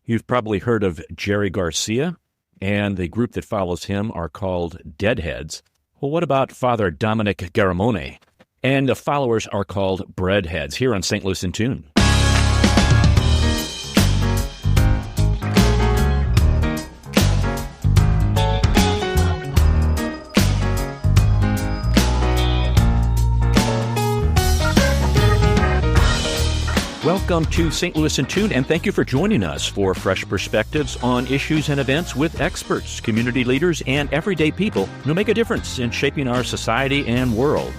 You've probably heard of Jerry Garcia, and the group that follows him are called Deadheads. Well, what about Father Dominic Garramone? And the followers are called Breadheads, here on St. Louis in Tune. Welcome to St. Louis in Tune, and thank you for joining us for fresh perspectives on issues and events with experts, community leaders, and everyday people who make a difference in shaping our society and world.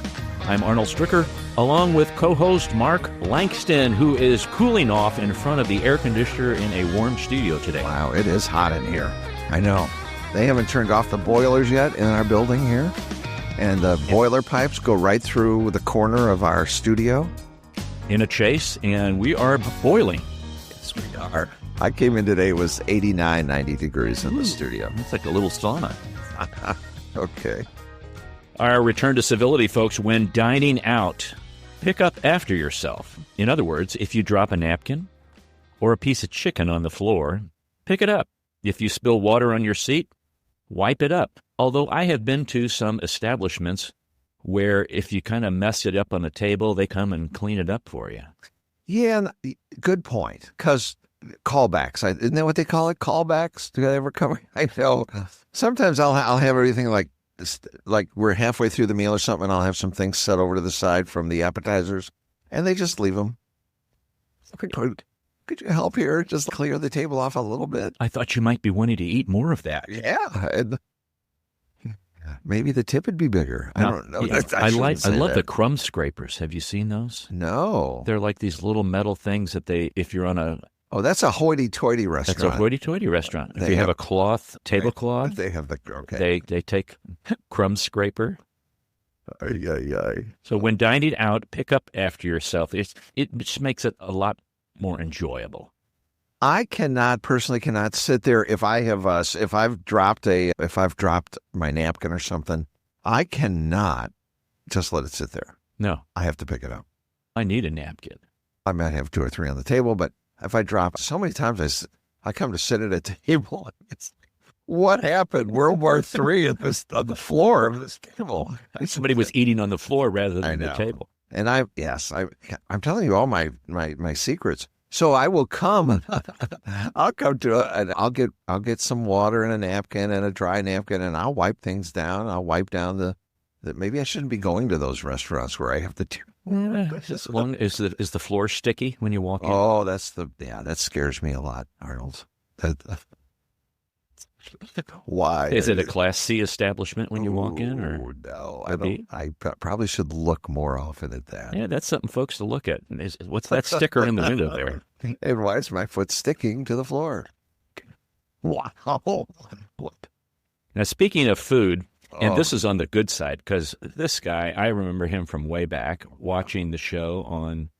I'm Arnold Stricker, along with co-host Mark Langston, who is cooling off in front of the air conditioner in a warm studio today. Wow, it is hot in here. I know. They haven't turned off the boilers yet in our building here, and the boiler pipes go right through the corner of our studio. In a chase, and we are boiling. Yes, we are. I came in today, it was 89, 90 degrees in the studio. It's like a little sauna. Okay. Our return to civility, folks. When dining out, pick up after yourself. In other words, if you drop a napkin or a piece of chicken on the floor, pick it up. If you spill water on your seat, wipe it up. Although I have been to some establishments where if you kind of mess it up on the table, they come and clean it up for you. Yeah, good point. Because callbacks, isn't that what they call it? Callbacks? Do they ever come? I know. Sometimes I'll have everything like we're halfway through the meal or something, and I'll have some things set over to the side from the appetizers, and they just leave them. Could you help here? Just clear the table off a little bit. I thought you might be wanting to eat more of that. Yeah. Maybe the tip would be bigger. I don't know. Yeah, I love the crumb scrapers. Have you seen those? No. They're like these little metal things that if you're on a... Oh, that's a hoity-toity restaurant. That's a hoity-toity restaurant. If you have a tablecloth, they have okay. They take crumb scraper. Ay. So when dining out, pick up after yourself. It just makes it a lot more enjoyable. I personally cannot sit there if I've dropped my napkin or something. I cannot just let it sit there. No, I have to pick it up. I need a napkin. I might have 2 or 3 on the table, but if I drop so many times, I come to sit at a table. It's what happened? World War III on the floor of this table. Somebody was eating on the floor rather than the table. And I'm telling you all my secrets. So I will come. I'll come and I'll get some water and a napkin and a dry napkin, and I'll wipe things down. I'll wipe down that maybe I shouldn't be going to those restaurants where I have to. Is the floor sticky when you walk in? Oh, that scares me a lot, Arnold. Why? Is it a Class C establishment when you walk in? Or no, I probably should look more often at that. Yeah, that's something folks to look at. What's that sticker in the window there? And why is my foot sticking to the floor? Wow. Now, speaking of food, and this is on the good side, because this guy, I remember him from way back, watching the show on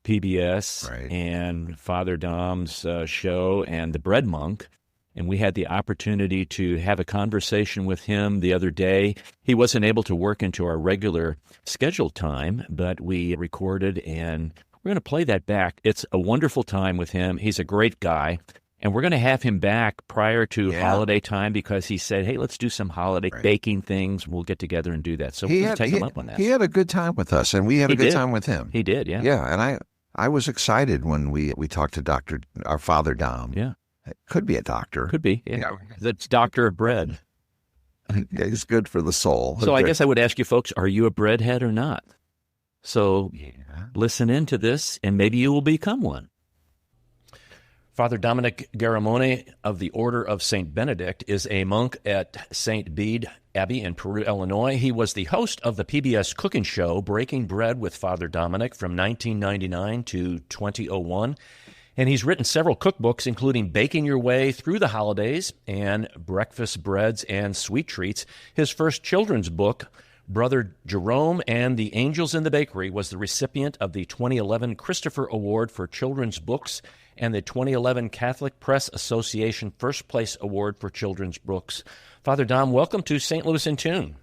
PBS, right, and Father Dom's show and The Bread Monk. And we had the opportunity to have a conversation with him the other day. He wasn't able to work into our regular scheduled time, but we recorded, and we're going to play that back. It's a wonderful time with him. He's a great guy. And we're going to have him back prior to holiday time because he said, hey, let's do some holiday baking things. We'll get together and do that. So we'll take him up on that. He had a good time with us, and we had a good time with him. He did, yeah. Yeah, and I was excited when we talked to our Father Dom. Yeah. It could be a doctor. Could be. Yeah. That's Doctor of Bread. Yeah, he's good for the soul. So I guess I would ask you folks, are you a breadhead or not? So listen into this, and maybe you will become one. Father Dominic Garramone of the Order of St. Benedict is a monk at St. Bede Abbey in Peru, Illinois. He was the host of the PBS cooking show Breaking Bread with Father Dominic from 1999 to 2001. And he's written several cookbooks, including Baking Your Way Through the Holidays and Breakfast Breads and Sweet Treats. His first children's book, Brother Jerome and the Angels in the Bakery, was the recipient of the 2011 Christopher Award for Children's Books and the 2011 Catholic Press Association First Place Award for Children's Books. Father Dom, welcome to St. Louis in Tune.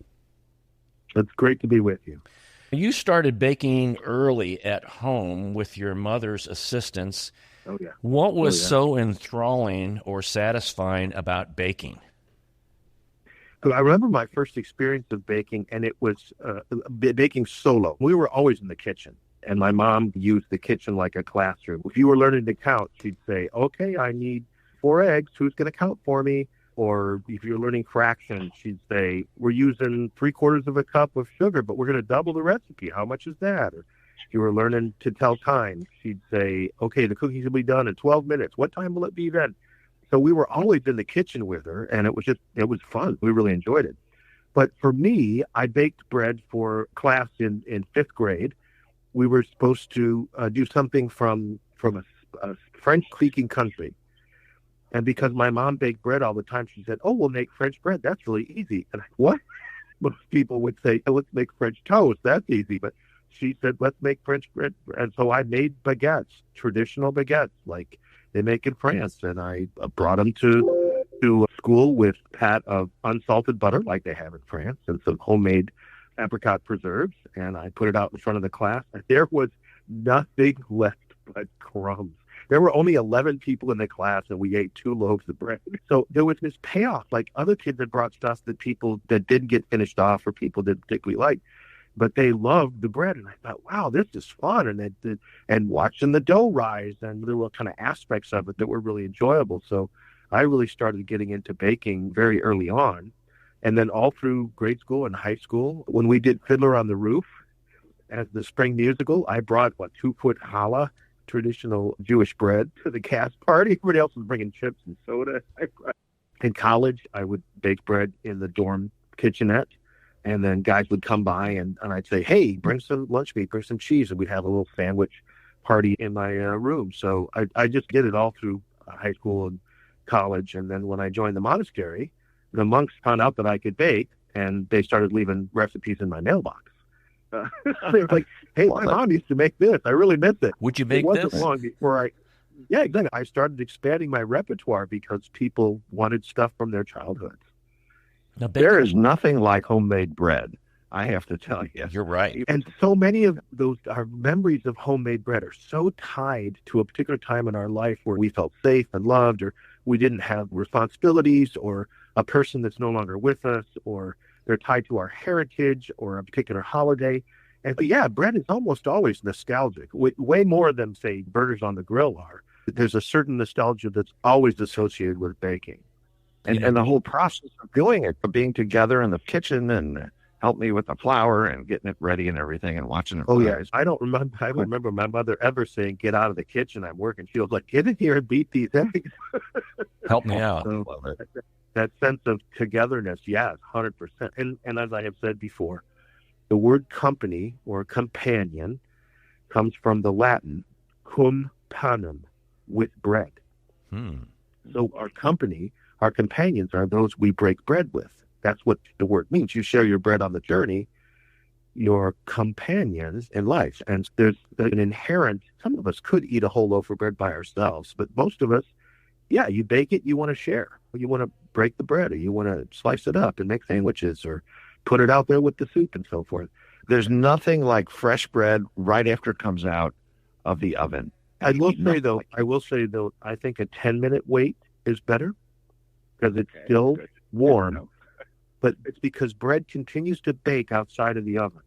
It's great to be with you. You started baking early at home with your mother's assistance. Oh, yeah. What was Oh, yeah. so enthralling or satisfying about baking? So I remember my first experience of baking, and it was baking solo. We were always in the kitchen, and my mom used the kitchen like a classroom. If you were learning to count, she'd say, "Okay, I need 4 eggs. Who's going to count for me?" Or if you're learning fractions, she'd say, "We're using 3/4 of a cup of sugar, but we're going to double the recipe. How much is that?" Or if you were learning to tell time, she'd say, "Okay, the cookies will be done in 12 minutes. What time will it be then?" So we were always in the kitchen with her, and it was fun. We really enjoyed it. But for me, I baked bread for class in fifth grade. We were supposed to do something from a French-speaking country. And because my mom baked bread all the time, she said, "Oh, we'll make French bread. That's really easy." And what? Most people would say, "Oh, let's make French toast. That's easy." But she said, "Let's make French bread." And so I made baguettes, traditional baguettes, like they make in France. And I brought them to school with a pat of unsalted butter, like they have in France, and some homemade apricot preserves. And I put it out in front of the class. And there was nothing left but crumbs. There were only 11 people in the class, and we ate 2 loaves of bread. So there was this payoff. Like other kids had brought stuff that people that didn't get finished off or people didn't particularly like, but they loved the bread. And I thought, wow, this is fun. And watching the dough rise, and there were kind of aspects of it that were really enjoyable. So I really started getting into baking very early on. And then all through grade school and high school, when we did Fiddler on the Roof as the spring musical, I brought 2-foot challah, traditional Jewish bread, to the cast party. Everybody else was bringing chips and soda. In college, I would bake bread in the dorm kitchenette, and then guys would come by, and I'd say, "Hey, bring some lunch meat, bring some cheese," and we'd have a little sandwich party in my room. So I just did it all through high school and college. And then when I joined the monastery, the monks found out that I could bake, and they started leaving recipes in my mailbox. They were like, "Hey, my mom used to make this. I really miss it." Would you make it wasn't this? long before yeah, exactly. I started expanding my repertoire because people wanted stuff from their childhoods. Now, There is nothing like homemade bread, I have to tell you. You're right. And so many of our memories of homemade bread are so tied to a particular time in our life where we felt safe and loved, or we didn't have responsibilities, or a person that's no longer with us, or they're tied to our heritage or a particular holiday. And yeah, bread is almost always nostalgic, way more than, say, burgers on the grill are. There's a certain nostalgia that's always associated with baking. And the whole process of doing it, of being together in the kitchen and help me with the flour and getting it ready and everything and watching it. Oh, yeah. I don't remember my mother ever saying, "Get out of the kitchen, I'm working." She was like, "Get in here and beat these eggs." Help me out. So, that sense of togetherness, yes, 100%. And as I have said before, the word company or companion comes from the Latin cum panem, with bread. So our company, our companions, are those we break bread with. That's what the word means. You share your bread on the journey, your companions in life. And there's an inherent, some of us could eat a whole loaf of bread by ourselves, but most of us, yeah, you bake it, you want to share. You want to break the bread, or you want to slice it up and make sandwiches, or put it out there with the soup and so forth. There's nothing like fresh bread right after it comes out of the oven. I will say though, I think a 10-minute wait is better because it's still warm. But it's because bread continues to bake outside of the oven.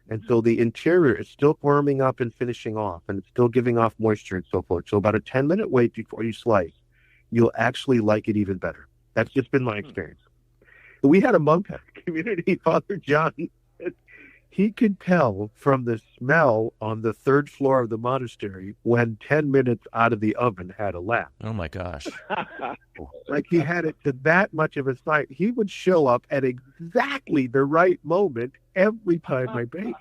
And so the interior is still warming up and finishing off, and it's still giving off moisture and so forth. So about a 10-minute wait before you slice, you'll actually like it even better. That's just been my experience. We had a monk community, Father John. He could tell from the smell on the 3rd floor of the monastery when 10 minutes out of the oven had elapsed. Oh, my gosh. Like he had it to that much of a sight. He would show up at exactly the right moment every time I baked.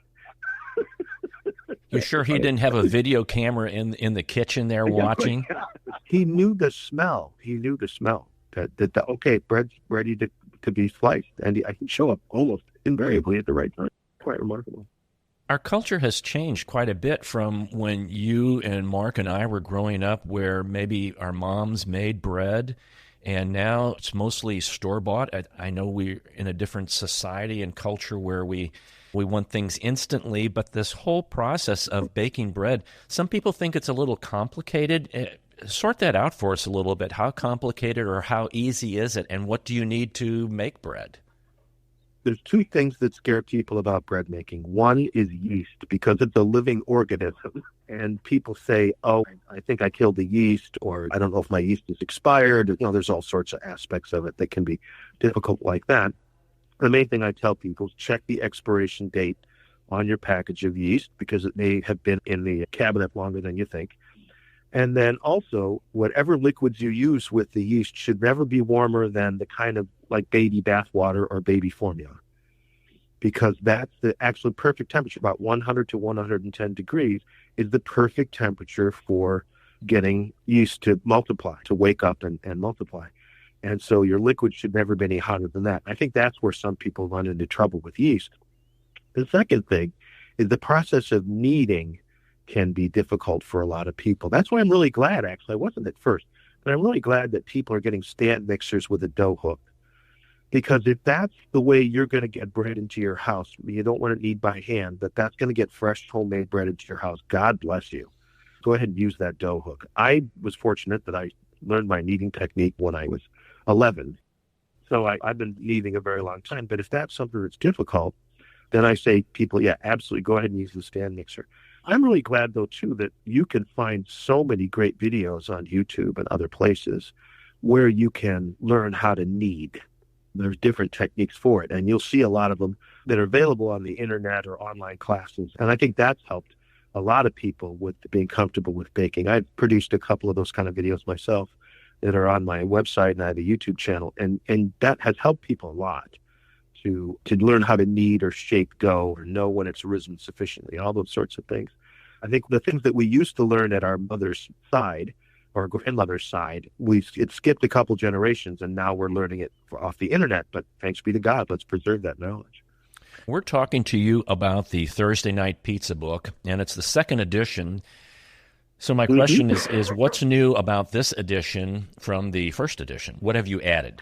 You sure he didn't have a video camera in the kitchen there watching? He knew the smell. That okay, bread's ready to be sliced. And I can show up almost invariably at the right time. Quite remarkable. Our culture has changed quite a bit from when you and Mark and I were growing up, where maybe our moms made bread And now it's mostly store-bought. I know we're in a different society and culture where we want things instantly, but this whole process of baking bread, some people think it's a little complicated. Sort that out for us a little bit. How complicated or how easy is it, and what do you need to make bread? There's two things that scare people about bread making. One is yeast, because it's a living organism. And people say, oh, I think I killed the yeast, or I don't know if my yeast is expired. You know, there's all sorts of aspects of it that can be difficult like that. The main thing I tell people is check the expiration date on your package of yeast, because it may have been in the cabinet longer than you think. And then also, whatever liquids you use with the yeast should never be warmer than the kind of like baby bath water or baby formula, because that's the actual perfect temperature. About 100 to 110 degrees is the perfect temperature for getting yeast to multiply, to wake up and multiply. And so your liquid should never be any hotter than that. I think that's where some people run into trouble with yeast. The second thing is the process of kneading can be difficult for a lot of people. That's why I'm really glad, actually. I wasn't at first, but I'm really glad that people are getting stand mixers with a dough hook. Because if that's the way you're going to get bread into your house, you don't want to knead by hand, but that's going to get fresh homemade bread into your house. God bless you. Go ahead and use that dough hook. I was fortunate that I learned my kneading technique when I was 11. So I've been kneading a very long time. But if that's something that's difficult, then I say people, yeah, absolutely, go ahead and use the stand mixer. I'm really glad, though, too, that you can find so many great videos on YouTube and other places where you can learn how to knead. There's different techniques for it, and you'll see a lot of them that are available on the internet or online classes. And I think that's helped a lot of people with being comfortable with baking. I've produced a couple of those kind of videos myself that are on my website, and I have a YouTube channel, and that has helped people a lot to learn how to knead or shape dough or know when it's risen sufficiently, all those sorts of things. I think the things that we used to learn at our mother's side or grandmother's side, it skipped a couple generations, and now we're learning it off the internet. But thanks be to God, let's preserve that knowledge. We're talking to you about the Thursday Night Pizza book, and it's the second edition. So my question is what's new about this edition from the first edition? What have you added?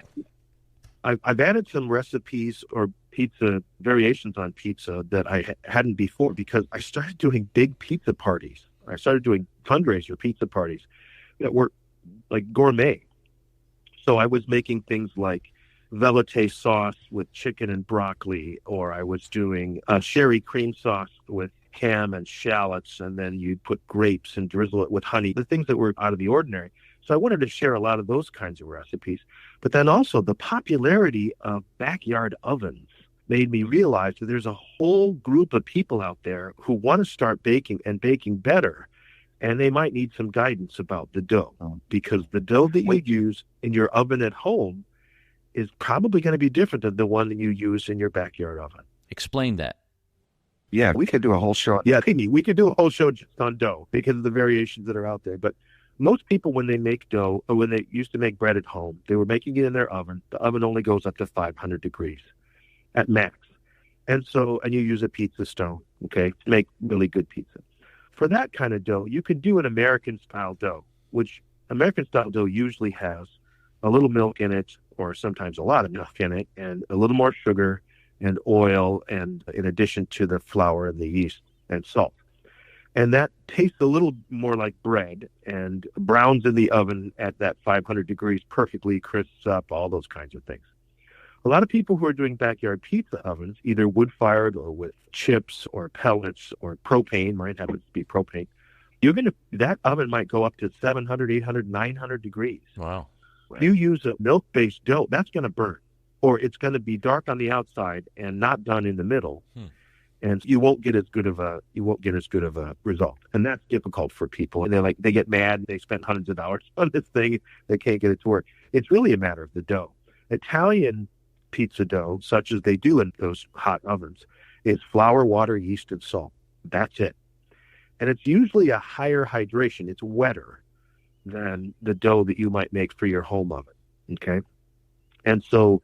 I've added some recipes or pizza variations on pizza that I hadn't before, because I started doing big pizza parties. I started doing fundraiser pizza parties that were like gourmet. So I was making things like velouté sauce with chicken and broccoli, or I was doing a sherry cream sauce with ham and shallots, and then you'd put grapes and drizzle it with honey, the things that were out of the ordinary. So I wanted to share a lot of those kinds of recipes. But then also the popularity of backyard ovens made me realize that there's a whole group of people out there who want to start baking and baking better. And they might need some guidance about the dough, because the dough that you use in your oven at home is probably going to be different than the one that you use in your backyard oven. Explain that. Yeah, we could do a whole show. Yeah, we could do a whole show just on dough because of the variations that are out there. But most people, when they make dough, or when they used to make bread at home, they were making it in their oven. The oven only goes up to 500 degrees at max. And you use a pizza stone, okay, to make really good pizza. For that kind of dough, you could do an American-style dough, which American-style dough usually has a little milk in it, or sometimes a lot of milk in it, and a little more sugar and oil, and in addition to the flour and the yeast and salt. And that tastes a little more like bread and browns in the oven at that 500 degrees perfectly, crisps up, all those kinds of things. A lot of people who are doing backyard pizza ovens, either wood-fired or with chips or pellets or propane, might happen to be propane, that oven might go up to 700, 800, 900 degrees. Wow. If you use a milk-based dough, that's going to burn, or it's going to be dark on the outside and not done in the middle. And you won't get as good of a result. And that's difficult for people. And they get mad, they spend hundreds of dollars on this thing, they can't get it to work. It's really a matter of the dough. Italian pizza dough, such as they do in those hot ovens, is flour, water, yeast, and salt. That's it. And it's usually a higher hydration. It's wetter than the dough that you might make for your home oven. Okay? And so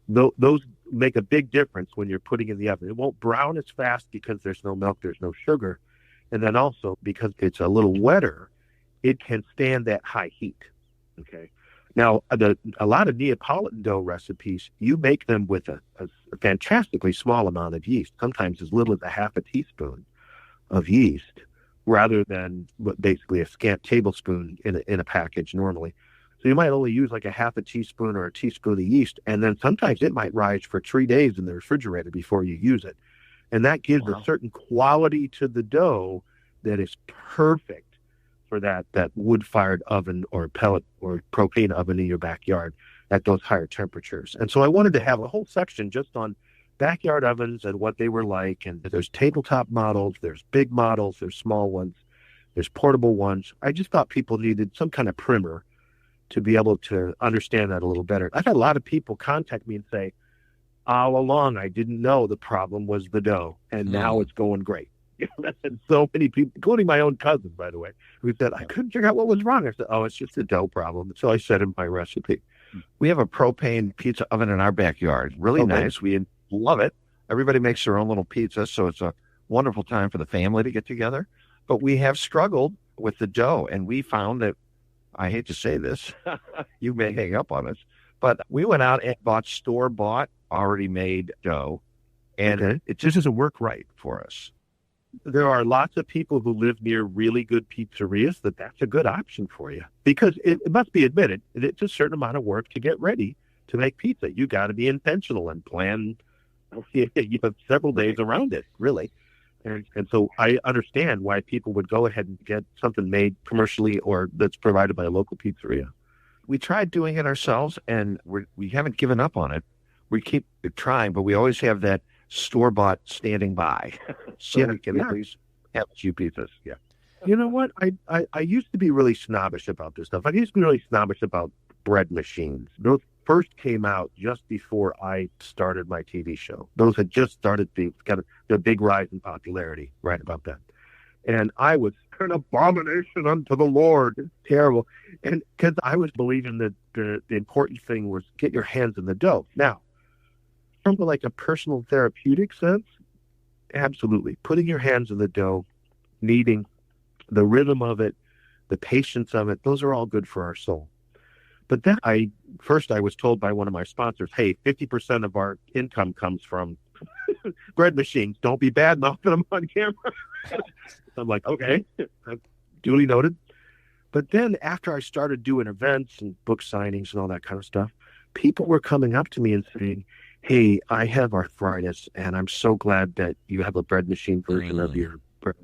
those make a big difference when you're putting in the oven. It won't brown as fast because there's no milk, there's no sugar. And then also, because it's a little wetter, it can stand that high heat. Okay? Now, a lot of Neapolitan dough recipes, you make them with a fantastically small amount of yeast, sometimes as little as a half a teaspoon of yeast, rather than basically a scant tablespoon in a package normally. So you might only use like a half a teaspoon or a teaspoon of yeast, and then sometimes it might rise for 3 days in the refrigerator before you use it. And that gives a certain quality to the dough that is perfect for that wood-fired oven or pellet or propane oven in your backyard at those higher temperatures. And so I wanted to have a whole section just on backyard ovens and what they were like. And there's tabletop models, there's big models, there's small ones, there's portable ones. I just thought people needed some kind of primer to be able to understand that a little better. I've had a lot of people contact me and say, all along, I didn't know the problem was the dough, and now it's going great. And so many people, including my own cousin, by the way, who said, I couldn't figure out what was wrong. I said, oh, it's just a dough problem. So I said in my recipe. We have a propane pizza oven in our backyard. Really nice. We love it. Everybody makes their own little pizza, so it's a wonderful time for the family to get together. But we have struggled with the dough, and we found that, I hate to say this, you may hang up on us, but we went out and bought store-bought, already made dough, and it just doesn't work right for us. There are lots of people who live near really good pizzerias that's a good option for you, because it must be admitted, it's a certain amount of work to get ready to make pizza. You got to be intentional and plan. You have several days around it, really. And so I understand why people would go ahead and get something made commercially or that's provided by a local pizzeria. We tried doing it ourselves, and we haven't given up on it. We keep trying, but we always have that store-bought standing by, so we can at least have a few pizzas. Yeah. You know what? I used to be really snobbish about this stuff. I used to be really snobbish about bread machines. Those first came out just before I started my TV show. Those had just started the big rise in popularity right about then. And I was an abomination unto the Lord. Terrible. And because I was believing that the important thing was get your hands in the dough. Now, from like a personal therapeutic sense, absolutely. Putting your hands in the dough, kneading, the rhythm of it, the patience of it, those are all good for our soul. But then I was told by one of my sponsors, hey, 50% of our income comes from bread machines. Don't be bad mouthing them on camera. I'm like, okay, duly noted. But then after I started doing events and book signings and all that kind of stuff, people were coming up to me and saying, hey, I have arthritis, and I'm so glad that you have a bread machine version of your bread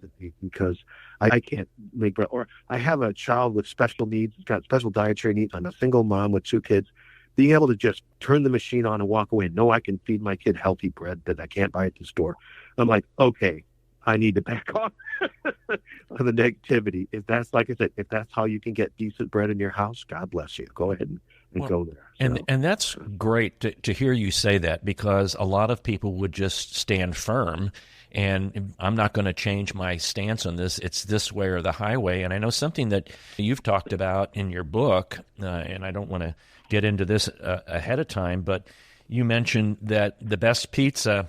because I can't make bread. Or I have a child with special needs, got special dietary needs. I'm a single mom with 2 kids. Being able to just turn the machine on and walk away, know I can feed my kid healthy bread that I can't buy at the store. I'm like, okay, I need to back off on the negativity. If that's, like I said, if that's how you can get decent bread in your house, God bless you. Go ahead and go there. And that's great to hear you say that, because a lot of people would just stand firm and I'm not going to change my stance on this. It's this way or the highway. And I know something that you've talked about in your book, and I don't want to get into this ahead of time, but you mentioned that the best pizza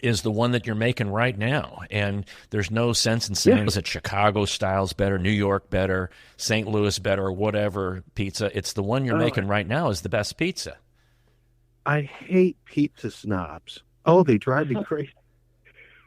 is the one that you're making right now. And there's no sense in saying, is it Chicago style's better, New York better, St. Louis better, or whatever pizza. It's the one you're making right now is the best pizza. I hate pizza snobs. Oh, they drive me crazy.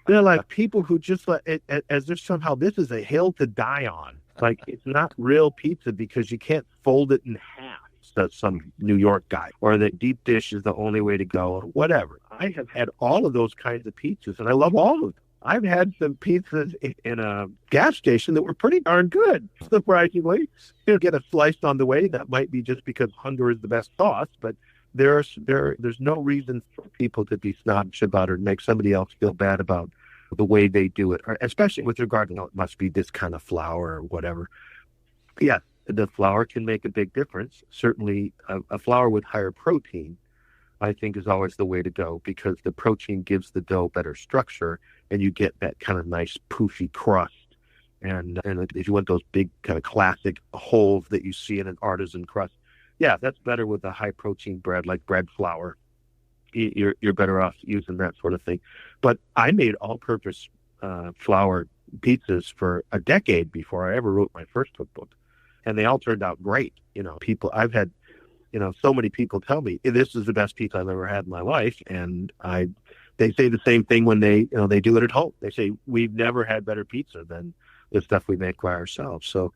They're like people who just let it as if somehow this is a hill to die on. Like it's not real pizza because you can't fold it in half. That's some New York guy, or that deep dish is the only way to go, or whatever. I have had all of those kinds of pizzas, and I love all of them. I've had some pizzas in a gas station that were pretty darn good, surprisingly. You get a slice on the way. That might be just because hunger is the best sauce, but there's no reason for people to be snobbish about it and make somebody else feel bad about the way they do it, or especially with regard to, it must be this kind of flour or whatever. Yeah. The flour can make a big difference. Certainly, a flour with higher protein, I think, is always the way to go because the protein gives the dough better structure, and you get that kind of nice poofy crust. And if you want those big kind of classic holes that you see in an artisan crust, yeah, that's better with a high protein bread like bread flour. You're better off using that sort of thing. But I made all-purpose flour pizzas for a decade before I ever wrote my first cookbook. and they all turned out great. I've had, so many people tell me this is the best pizza I've ever had in my life, and they say the same thing when they do it at home. They say we've never had better pizza than the stuff we make by ourselves. So,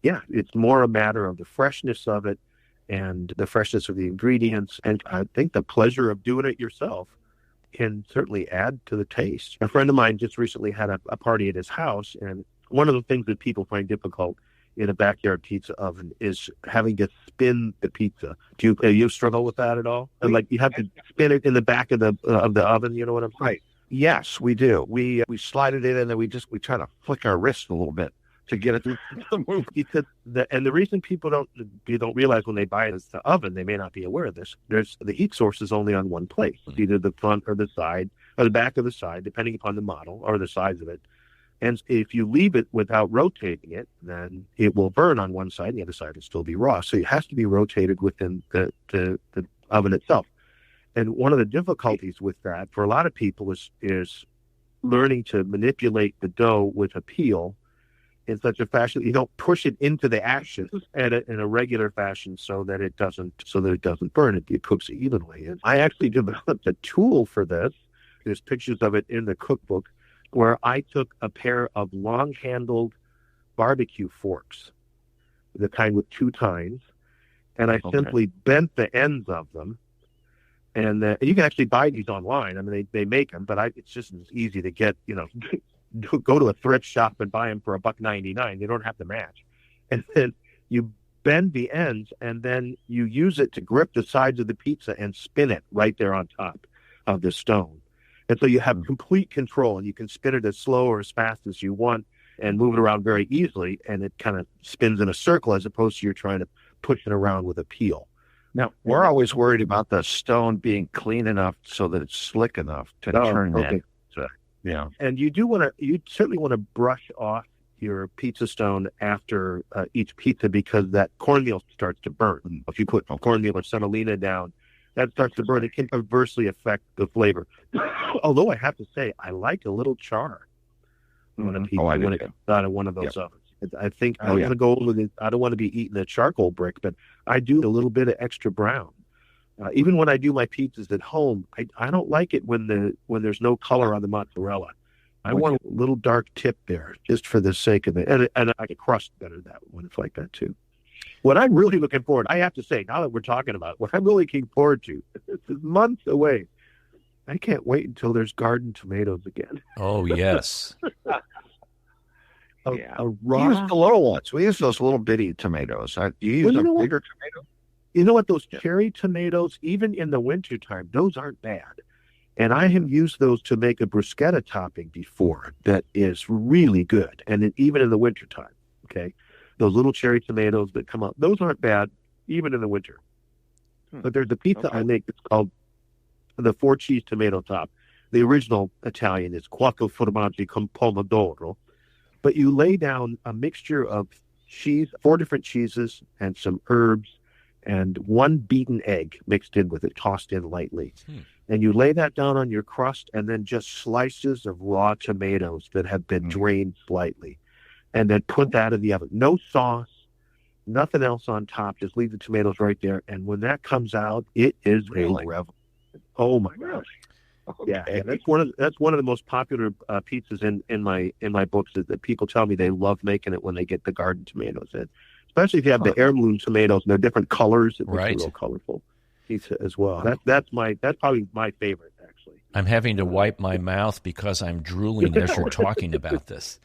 it's more a matter of the freshness of it and the freshness of the ingredients, and I think the pleasure of doing it yourself can certainly add to the taste. A friend of mine just recently had a party at his house, and one of the things that people find difficult in a backyard pizza oven is having to spin the pizza. Do you struggle with that at all? Like you have to spin it in the back of the oven. You know what I'm saying? Right. Yes, we do. We slide it in, and then we try to flick our wrist a little bit to get it to move. And the reason people don't realize when they buy it as the oven, they may not be aware of this. The heat source is only on one place, either the front or the side or the back of the side, depending upon the model or the size of it. And if you leave it without rotating it, then it will burn on one side, and the other side will still be raw. So it has to be rotated within the oven itself. And one of the difficulties with that for a lot of people is learning to manipulate the dough with a peel in such a fashion that you don't push it into the action in a regular fashion so that it doesn't burn. It cooks evenly. And I actually developed a tool for this. There's pictures of it in the cookbook, where I took a pair of long-handled barbecue forks, the kind with two tines, and I simply bent the ends of them. And you can actually buy these online. I mean, they make them, but it's just as easy to get, go to a thrift shop and buy them for $1.99. They don't have to match. And then you bend the ends, and then you use it to grip the sides of the pizza and spin it right there on top of the stone. And so you have complete control, and you can spin it as slow or as fast as you want and move it around very easily, and it kind of spins in a circle as opposed to you're trying to push it around with a peel. Now, we're always worried about the stone being clean enough so that it's slick enough to turn that. Yeah. And you certainly want to brush off your pizza stone after each pizza, because that cornmeal starts to burn. If you put cornmeal or semolina down, that starts to burn. It can adversely affect the flavor. Although I have to say, I like a little char on a pizza when it comes out of one of those ovens. I think I'm going to go over this. I don't want to be eating a charcoal brick, but I do a little bit of extra brown. Even when I do my pizzas at home, I don't like it when there's no color on the mozzarella. I want a little dark tip there, just for the sake of it. And I can crust better that when it's like that too. What I'm really looking forward, I have to say, now that we're talking about it, what I'm really looking forward to, it's months away. I can't wait until there's garden tomatoes again. Oh, yes. We use the little ones. We use those little bitty tomatoes. You use a bigger tomato? You know what? Those cherry tomatoes, even in the wintertime, those aren't bad. And I have used those to make a bruschetta topping before that is really good. And even in the wintertime, okay? Those little cherry tomatoes that come out, those aren't bad, even in the winter. But there's the pizza I make that's called the 4-cheese tomato top. The original Italian is quattro formaggi con pomodoro. But you lay down a mixture of cheese, 4 different cheeses, and some herbs, and 1 beaten egg mixed in with it, tossed in lightly. And you lay that down on your crust, and then just slices of raw tomatoes that have been drained slightly. And then put that in the oven. No sauce, nothing else on top. Just leave the tomatoes right there. And when that comes out, it is a revel. Oh my gosh! Okay. Yeah, that's one of the most popular pizzas in my books. Is that people tell me they love making it when they get the garden tomatoes in, especially if you have the heirloom tomatoes and they're different colors. It looks real colorful pizza as well. That's probably my favorite, actually. I'm having to wipe my mouth because I'm drooling as you're talking about this.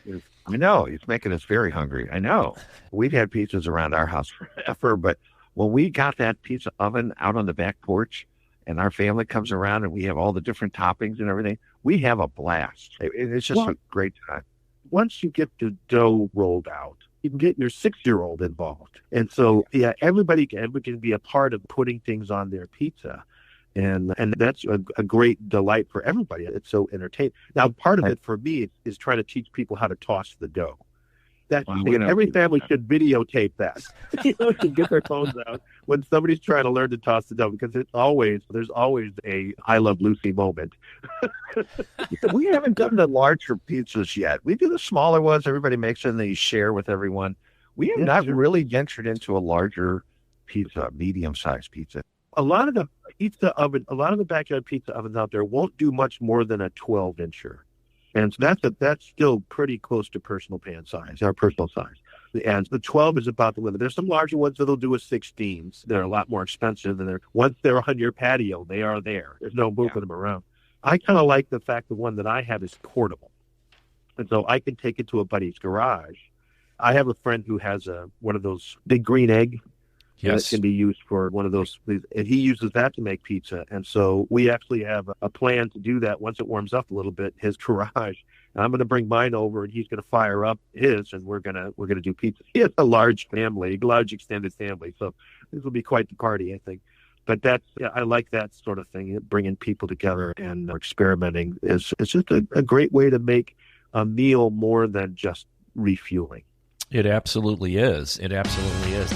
I know. It's making us very hungry. I know. We've had pizzas around our house forever, but when we got that pizza oven out on the back porch and our family comes around and we have all the different toppings and everything, we have a blast. It's just a great time. Once you get the dough rolled out, you can get your 6-year-old involved. And so, everybody can be a part of putting things on their pizza. And that's a great delight for everybody. It's so entertaining. Now, part of it for me is trying to teach people how to toss the dough. Every family should videotape that. Should get their phones out when somebody's trying to learn to toss the dough, because there's always a I Love Lucy moment. We haven't done the larger pizzas yet. We do the smaller ones. Everybody makes it and they share with everyone. We have not really ventured into a larger pizza, medium-sized pizza. A lot of the backyard pizza ovens out there won't do much more than a 12-incher. And so that's still pretty close to personal pan size, our personal size. And the 12 is about the limit. There's some larger ones that'll do a 16. They're a lot more expensive. And once they're on your patio, they are there. There's no moving them around. I kind of like the fact the one that I have is portable. And so I can take it to a buddy's garage. I have a friend who has one of those big green egg that can be used for one of those. And he uses that to make pizza. And so we actually have a plan to do that once it warms up a little bit, his garage. And I'm going to bring mine over and he's going to fire up his and we're going to do pizza. He has a large family, large extended family. So this will be quite the party, I think. But I like that sort of thing, bringing people together and experimenting. It's just a great way to make a meal more than just refueling. It absolutely is. It absolutely is.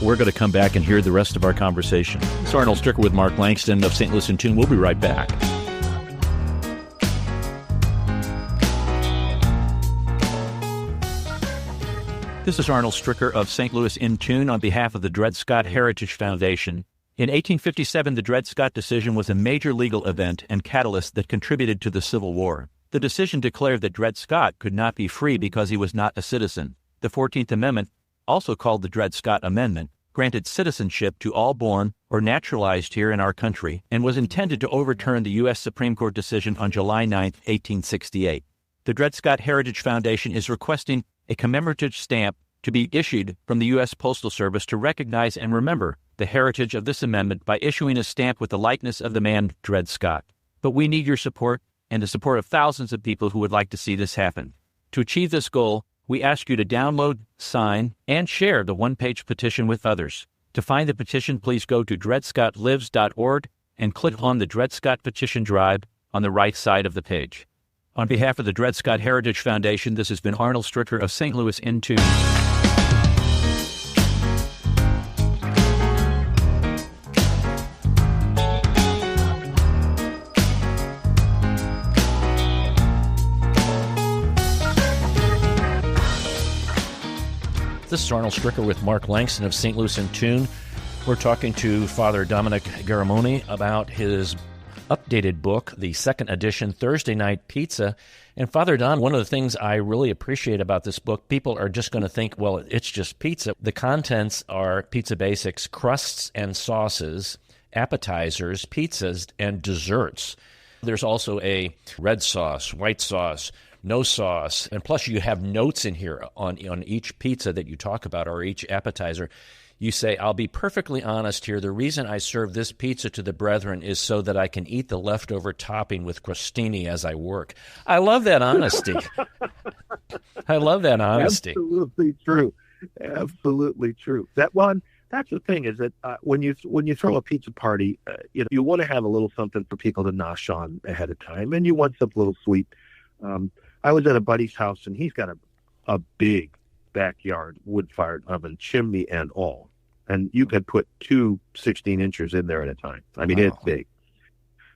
We're going to come back and hear the rest of our conversation. It's Arnold Stricker with Mark Langston of St. Louis in Tune. We'll be right back. This is Arnold Stricker of St. Louis in Tune on behalf of the Dred Scott Heritage Foundation. In 1857, the Dred Scott decision was a major legal event and catalyst that contributed to the Civil War. The decision declared that Dred Scott could not be free because he was not a citizen. The 14th Amendment, also called the Dred Scott Amendment, granted citizenship to all born or naturalized here in our country and was intended to overturn the U.S. Supreme Court decision on July 9, 1868. The Dred Scott Heritage Foundation is requesting a commemorative stamp to be issued from the U.S. Postal Service to recognize and remember the heritage of this amendment by issuing a stamp with the likeness of the man Dred Scott. But we need your support and the support of thousands of people who would like to see this happen. To achieve this goal, we ask you to download, sign, and share the one-page petition with others. To find the petition, please go to dredscottlives.org and click on the Dred Scott Petition Drive on the right side of the page. On behalf of the Dred Scott Heritage Foundation, this has been Arnold Stricker of St. Louis in Tune. This is Arnold Stricker with Mark Langston of St. Louis in Tune. We're talking to Father Dominic Garramone about his updated book, the second edition, Thursday Night Pizza. And Father Don, one of the things I really appreciate about this book, people are just going to think, well, it's just pizza. The contents are pizza basics, crusts and sauces, appetizers, pizzas, and desserts. There's also a red sauce, white sauce, no sauce, and plus you have notes in here on each pizza that you talk about or each appetizer. You say, I'll be perfectly honest here. The reason I serve this pizza to the brethren is so that I can eat the leftover topping with crostini as I work. I love that honesty. I love that honesty. Absolutely true. Absolutely true. That's the thing is that when you throw a pizza party, you want to have a little something for people to nosh on ahead of time, and you want something a little sweet. I was at a buddy's house, and he's got a big backyard wood-fired oven, chimney and all. And you could put 2 16-inchers in there at a time. I mean, It's big.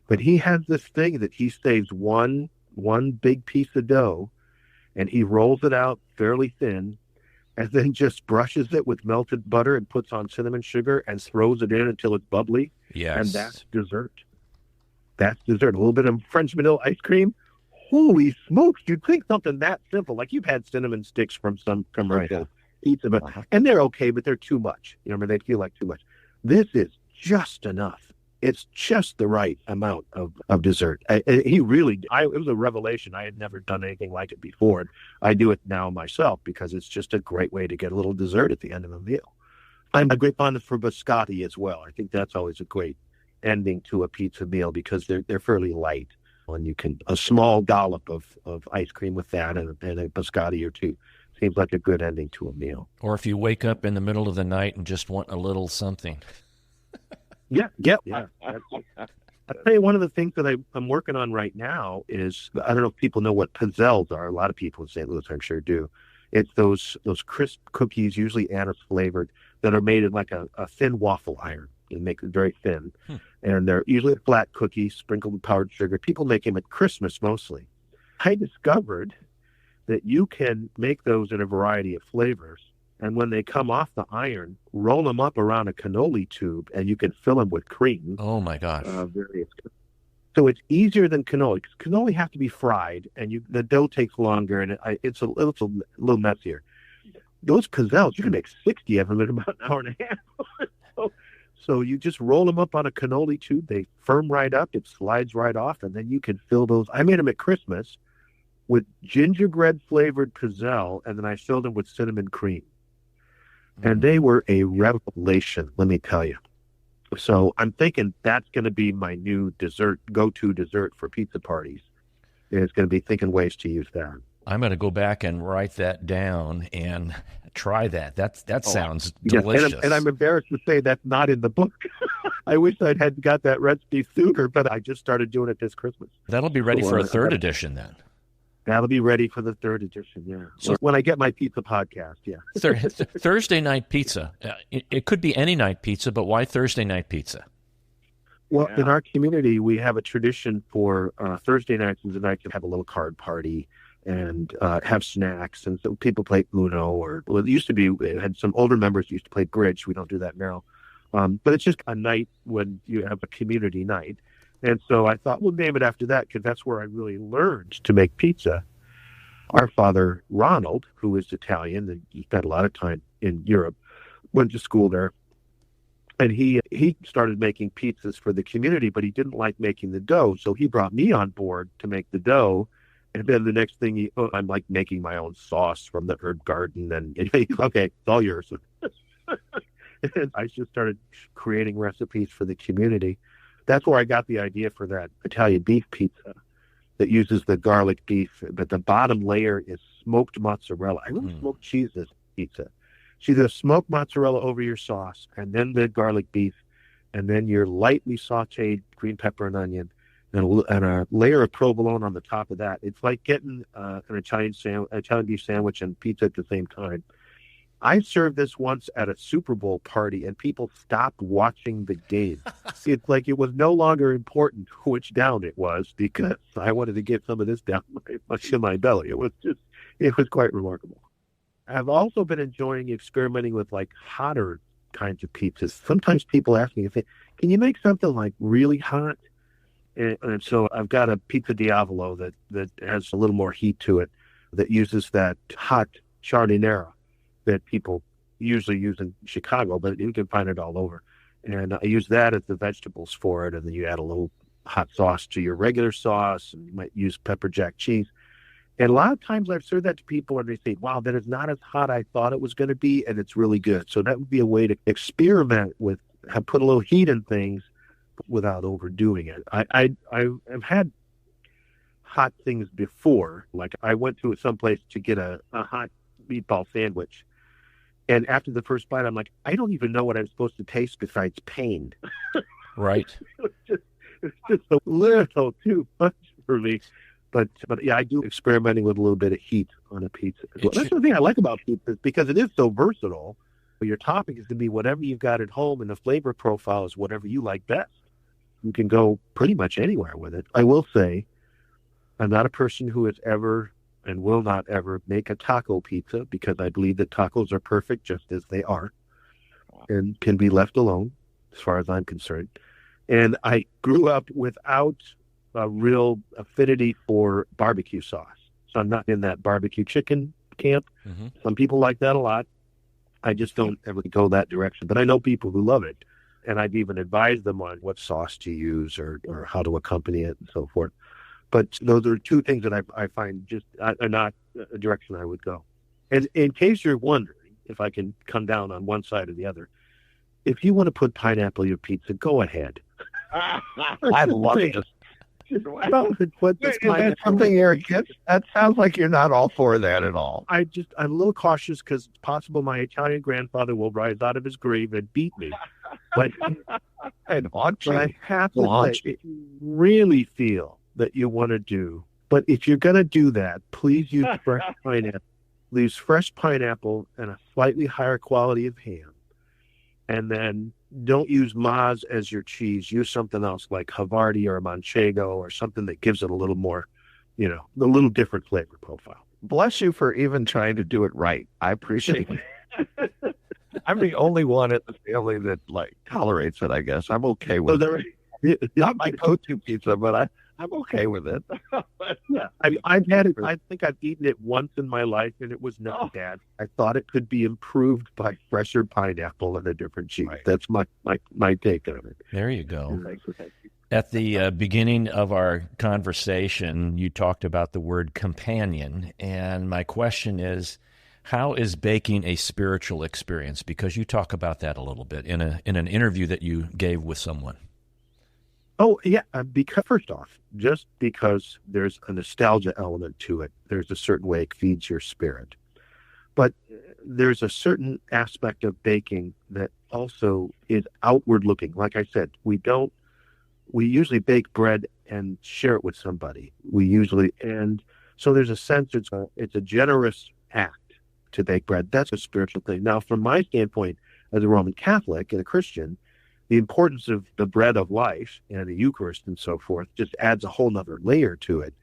But he has this thing that he saves one big piece of dough, and he rolls it out fairly thin, and then just brushes it with melted butter and puts on cinnamon sugar and throws it in until it's bubbly. Yes. And that's dessert. That's dessert. A little bit of French vanilla ice cream. Holy smokes, you'd think something that simple, like you've had cinnamon sticks from some commercial pizza, and they're okay, but they're too much. They feel like too much. This is just enough. It's just the right amount of dessert. It was a revelation. I had never done anything like it before. And I do it now myself because it's just a great way to get a little dessert at the end of a meal. I'm a great fond for biscotti as well. I think that's always a great ending to a pizza meal because they're fairly light. And you can, a small dollop of ice cream with that and a biscotti or two seems like a good ending to a meal. Or if you wake up in the middle of the night and just want a little something. Yeah. I'll tell you, one of the things that I'm working on right now is, I don't know if people know what pizzelles are. A lot of people in St. Louis, I'm sure, do. It's those crisp cookies, usually anise flavored, that are made in like a thin waffle iron. You make it very thin. And they're usually a flat cookie sprinkled with powdered sugar. People make them at Christmas mostly. I discovered that you can make those in a variety of flavors And when they come off the iron, roll them up around a cannoli tube, and you can fill them with cream. Oh my gosh! So it's easier than cannoli. Cannoli have to be fried, and the dough takes longer, and it's a little messier. Those pizzelles, you can make 60 of them in about an hour and a half. So you just roll them up on a cannoli tube. They firm right up. It slides right off, and then you can fill those. I made them at Christmas with gingerbread flavored pizzelle, and then I filled them with cinnamon cream. And they were a revelation, let me tell you. So I'm thinking that's going to be my new go-to dessert for pizza parties. It's going to be thinking ways to use that. I'm going to go back and write that down and try that. That sounds delicious. And I'm embarrassed to say that's not in the book. I wish I had got that recipe sooner, but I just started doing it this Christmas. That'll be ready for a third edition then. That'll be ready for the third edition, yeah. So when I get my pizza podcast, yeah. Thursday night pizza. It could be any night pizza, but why Thursday night pizza? Well, in our community, we have a tradition for Thursday nights is the night to have a little card party and have snacks. And so people play Uno it used to be, it had some older members used to play bridge. We don't do that now. But it's just a night when you have a community night. And so I thought, we'll name it after that because that's where I really learned to make pizza. Our father, Ronald, who is Italian, and he spent a lot of time in Europe, went to school there. And he started making pizzas for the community, but he didn't like making the dough. So he brought me on board to make the dough. And then the next thing, I'm like making my own sauce from the herb garden. And okay, it's all yours. And I just started creating recipes for the community. That's where I got the idea for that Italian beef pizza that uses the garlic beef, but the bottom layer is smoked mozzarella. I love smoked cheese this pizza. So you smoked mozzarella over your sauce, and then the garlic beef, and then your lightly sautéed green pepper and onion, and a layer of provolone on the top of that. It's like getting an Italian beef sandwich and pizza at the same time. I served this once at a Super Bowl party, and people stopped watching the game. It's like it was no longer important which down it was because I wanted to get some of this down my belly. It was quite remarkable. I've also been enjoying experimenting with like hotter kinds of pizzas. Sometimes people ask me, can you make something like really hot? And so I've got a pizza diavolo that has a little more heat to it that uses that hot giardiniera that people usually use in Chicago, but you can find it all over. And I use that as the vegetables for it, and then you add a little hot sauce to your regular sauce, and you might use pepper jack cheese. And a lot of times I've served that to people, and they say, wow, that is not as hot as I thought it was going to be, and it's really good. So that would be a way to experiment with, put a little heat in things without overdoing it. I've had hot things before. Like I went to some place to get a hot meatball sandwich. And after the first bite, I'm like, I don't even know what I'm supposed to taste besides pain. Right. It's just a little too much for me. But yeah, I do experimenting with a little bit of heat on a pizza as well. That's the thing I like about pizza because it is so versatile. Your topping is going to be whatever you've got at home, and the flavor profile is whatever you like best. You can go pretty much anywhere with it. I will say, I'm not a person who has ever and will not ever make a taco pizza because I believe that tacos are perfect just as they are and can be left alone as far as I'm concerned. And I grew up without a real affinity for barbecue sauce. So I'm not in that barbecue chicken camp. Mm-hmm. Some people like that a lot. I just don't ever go that direction. But I know people who love it. And I've even advised them on what sauce to use or how to accompany it and so forth. But those are two things that I find just are not a direction I would go. And in case you're wondering if I can come down on one side or the other, if you want to put pineapple in your pizza, go ahead. I love it. That's something arrogant. That sounds like you're not all for that at all. I'm a little cautious because it's possible my Italian grandfather will rise out of his grave and beat me. But I have to say, if you really feel that you want to do, but if you're going to do that, please use fresh pineapple. Use fresh pineapple and a slightly higher quality of ham. And then don't use Maz as your cheese. Use something else like Havarti or Manchego or something that gives it a little more, a little different flavor profile. Bless you for even trying to do it right. I appreciate it. I'm the only one in the family that tolerates it, I guess. I'm okay with it. It's not my go-to pizza, but I'm okay with it. But, yeah, I've had it. I think I've eaten it once in my life, and it was not bad. I thought it could be improved by fresher pineapple and a different cheese. Right. That's my take on it. There you go. At the beginning of our conversation, you talked about the word companion, and my question is, how is baking a spiritual experience? Because you talk about that a little bit in an interview that you gave with someone. Oh, yeah, because first off, just because there's a nostalgia element to it, there's a certain way it feeds your spirit. But there's a certain aspect of baking that also is outward looking. Like I said, we usually bake bread and share it with somebody. And so there's a sense it's a generous act to bake bread. That's a spiritual thing. Now, from my standpoint, as a Roman Catholic and a Christian, the importance of the bread of life and the Eucharist and so forth just adds a whole nother layer to it.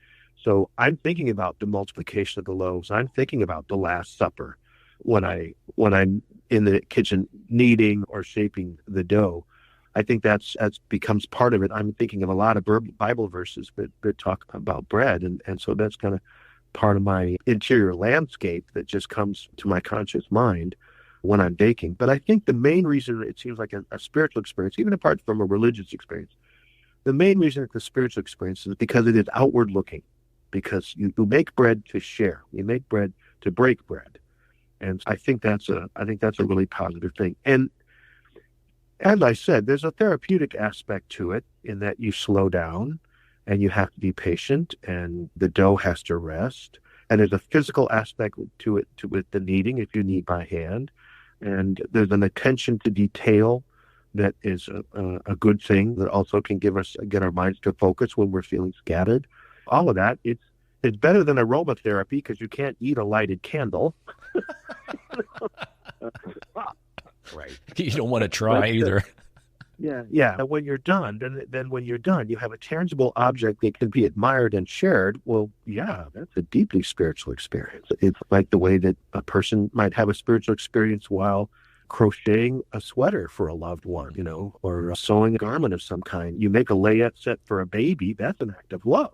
So I'm thinking about the multiplication of the loaves. I'm thinking about the Last Supper when I'm in the kitchen kneading or shaping the dough. I think that's becomes part of it. I'm thinking of a lot of Bible verses that talk about bread, and so that's kind of part of my interior landscape that just comes to my conscious mind when I'm baking. But I think the main reason it seems like a spiritual experience, even apart from a religious experience, the main reason it's a spiritual experience is because it is outward looking, because you make bread to share, you make bread to break bread, and I think that's a really positive thing. And as I said, there's a therapeutic aspect to it in that you slow down and you have to be patient and the dough has to rest. And there's a physical aspect to it, with the kneading if you knead by hand. And there's an attention to detail that is a good thing that also can get our minds to focus when we're feeling scattered. All of that, it's better than aromatherapy because you can't eat a lighted candle. Right. You don't want to try either. Yeah. And when you're done, then when you're done, you have a tangible object that can be admired and shared. Well, yeah, that's a deeply spiritual experience. It's like the way that a person might have a spiritual experience while crocheting a sweater for a loved one, or sewing a garment of some kind. You make a layette set for a baby. That's an act of love.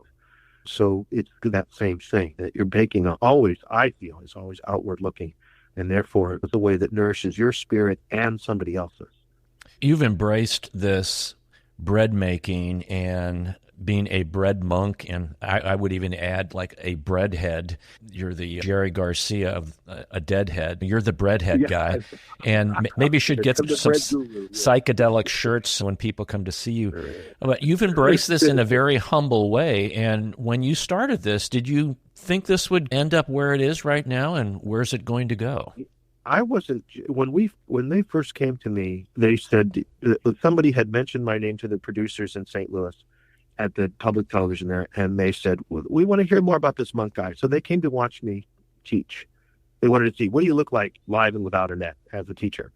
So it's that same thing that you're baking I feel, is always outward looking. And therefore, it's a way that nourishes your spirit and somebody else's. You've embraced this bread making and being a bread monk, and I would even add like a bread head. You're the Jerry Garcia of a deadhead. You're the breadhead guy. And maybe you should get some psychedelic shirts when people come to see you. But you've embraced this in a very humble way. And when you started this, did you think this would end up where it is right now, and where's it going to go? I wasn't, when they first came to me, they said, somebody had mentioned my name to the producers in St. Louis at the public television there, and they said, we want to hear more about this monk guy. So they came to watch me teach. They wanted to see, what do you look like live and without a net as a teacher?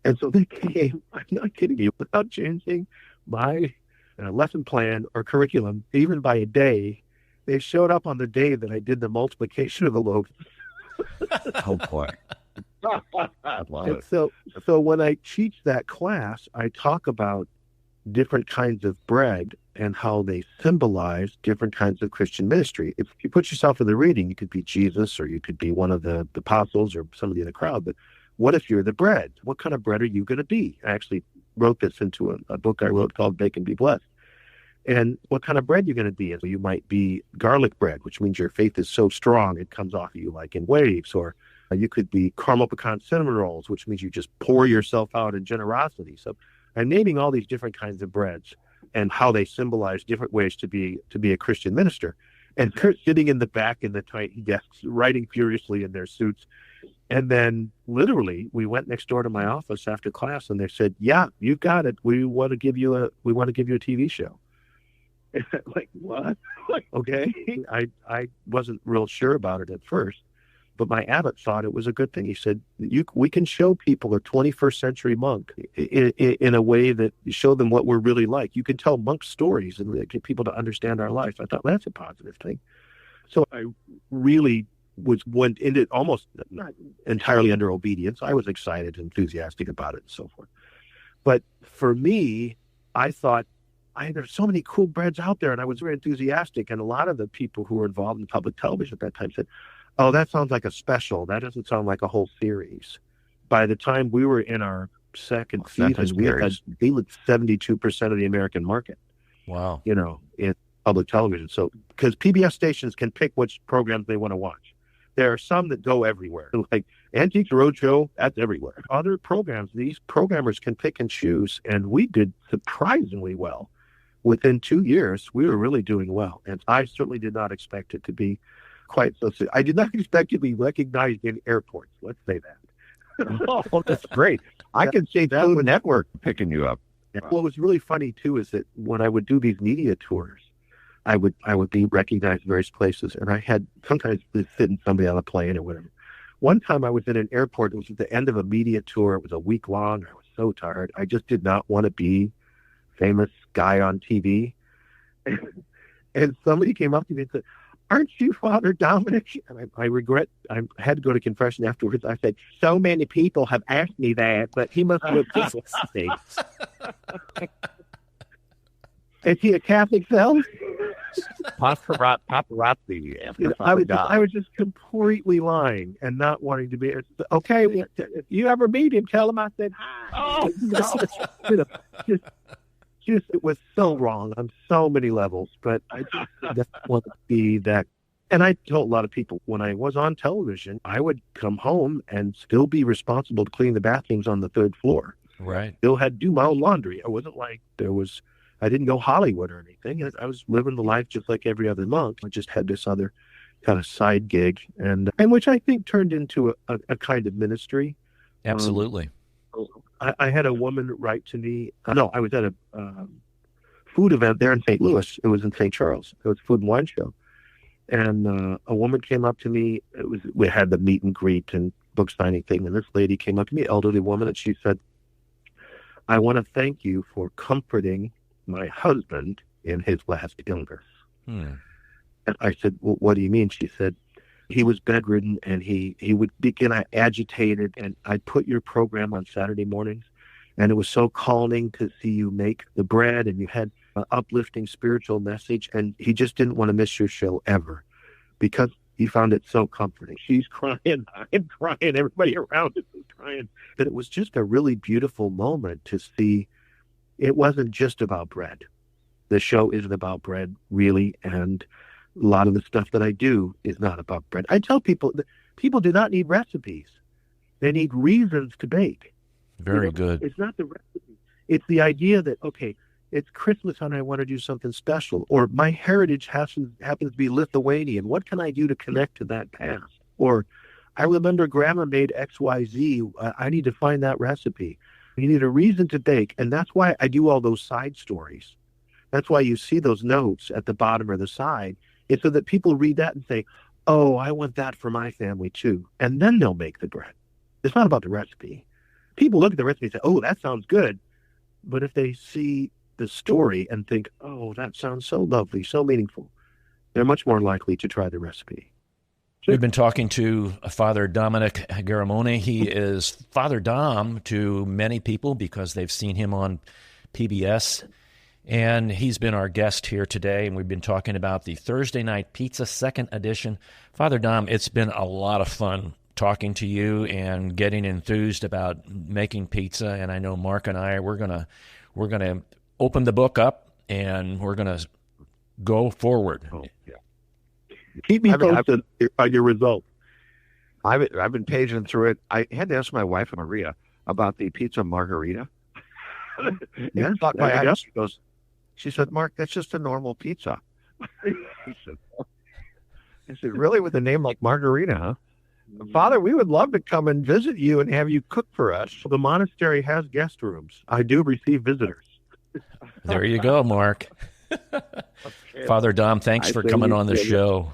And so they came, I'm not kidding you, without changing my lesson plan or curriculum, even by a day. They showed up on the day that I did the multiplication of the loaves. Oh, boy. And so when I teach that class, I talk about different kinds of bread and how they symbolize different kinds of Christian ministry. If you put yourself in the reading, you could be Jesus, or you could be one of the apostles or somebody in the crowd. But what if you're the bread? What kind of bread are you going to be? I actually wrote this into a book I wrote called Bake and Be Blessed. And what kind of bread you're going to be? You might be garlic bread, which means your faith is so strong it comes off of you like in waves. Or you could be caramel pecan cinnamon rolls, which means you just pour yourself out in generosity. So I'm naming all these different kinds of breads and how they symbolize different ways to be a Christian minister. And they're sitting in the back in the tiny desks, writing furiously in their suits. And then literally we went next door to my office after class and they said, yeah, you got it. We want to give you a TV show. Like, what? Okay. I wasn't real sure about it at first, but my abbot thought it was a good thing. He said, we can show people a 21st century monk in a way that show them what we're really like. You can tell monk stories and get people to understand our life. I thought, well, that's a positive thing. So I really went into almost not entirely under obedience. I was excited and enthusiastic about it and so forth. But for me, I thought, there's so many cool breads out there, and I was very enthusiastic. And a lot of the people who were involved in public television at that time said, "Oh, that sounds like a special. That doesn't sound like a whole series." By the time we were in our second season, we had 72% of the American market. Wow. In public television. So, because PBS stations can pick which programs they want to watch. There are some that go everywhere, like Antiques Roadshow, that's everywhere. Other programs, these programmers can pick and choose, and we did surprisingly well. Within 2 years, we were really doing well, and I certainly did not expect it to be quite so. I did not expect to be recognized in airports. Let's say that. Oh, that's great. I can see that Food Network picking you up. What was really funny too is that when I would do these media tours, I would be recognized in various places, and I had sometimes sitting somebody on a plane or whatever. One time I was in an airport. It was at the end of a media tour. It was a week long. I was so tired. I just did not want to be famous guy on TV. And somebody came up to me and said, "Aren't you Father Dominic?" And I regret, I had to go to confession afterwards. I said, "So many people have asked me that, but he must look guilty." Is he a Catholic cell? Paparazzi. I was just completely lying and not wanting to be. Okay, if you ever meet him, tell him I said hi. Oh, no. Just it was so wrong on so many levels, but I just want to be that. And I told a lot of people when I was on television, I would come home and still be responsible to clean the bathrooms on the third floor. Right. Still had to do my own laundry. It wasn't like I didn't go Hollywood or anything. I was living the life just like every other monk. I just had this other kind of side gig, and which I think turned into a kind of ministry. Absolutely. I had a woman write to me. No, I was at a food event there in St. Louis. It was in St. Charles. It was a food and wine show. And a woman came up to me. We had the meet and greet and book signing thing. And this lady came up to me, elderly woman, and she said, "I want to thank you for comforting my husband in his last illness." And I said, "Well, what do you mean?" She said, "He was bedridden, and he would begin agitated, and I'd put your program on Saturday mornings, and it was so calming to see you make the bread, and you had an uplifting spiritual message, and he just didn't want to miss your show ever because he found it so comforting." She's crying, I'm crying, everybody around us is crying. But it was just a really beautiful moment to see it wasn't just about bread. The show isn't about bread, really, and a lot of the stuff that I do is not about bread. I tell people that people do not need recipes. They need reasons to bake. Very good. It's not the recipe. It's the idea that, okay, it's Christmas and I want to do something special. Or my heritage happens to be Lithuanian. What can I do to connect to that past? Or I remember Grandma made XYZ. I need to find that recipe. You need a reason to bake. And that's why I do all those side stories. That's why you see those notes at the bottom or the side. It's so that people read that and say, "Oh, I want that for my family too." And then they'll make the bread. It's not about the recipe. People look at the recipe and say, "Oh, that sounds good." But if they see the story and think, "Oh, that sounds so lovely, so meaningful," they're much more likely to try the recipe. We've been talking to Father Dominic Garramone. He is Father Dom to many people because they've seen him on PBS. And he's been our guest here today, and we've been talking about the Thursday Night Pizza second edition. Father Dom, it's been a lot of fun talking to you and getting enthused about making pizza. And I know Mark and I, we're gonna open the book up and we're gonna go forward. Oh, yeah. Keep me posted on your results. I've been paging through it. I had to ask my wife Maria about the pizza margarita. Yeah, she said, "Mark, that's just a normal pizza." I said, "Really, with a name like Margarita, huh?" "Father, we would love to come and visit you and have you cook for us." The monastery has guest rooms. I do receive visitors. There you go, Mark. Father Dom, thanks for coming on the show.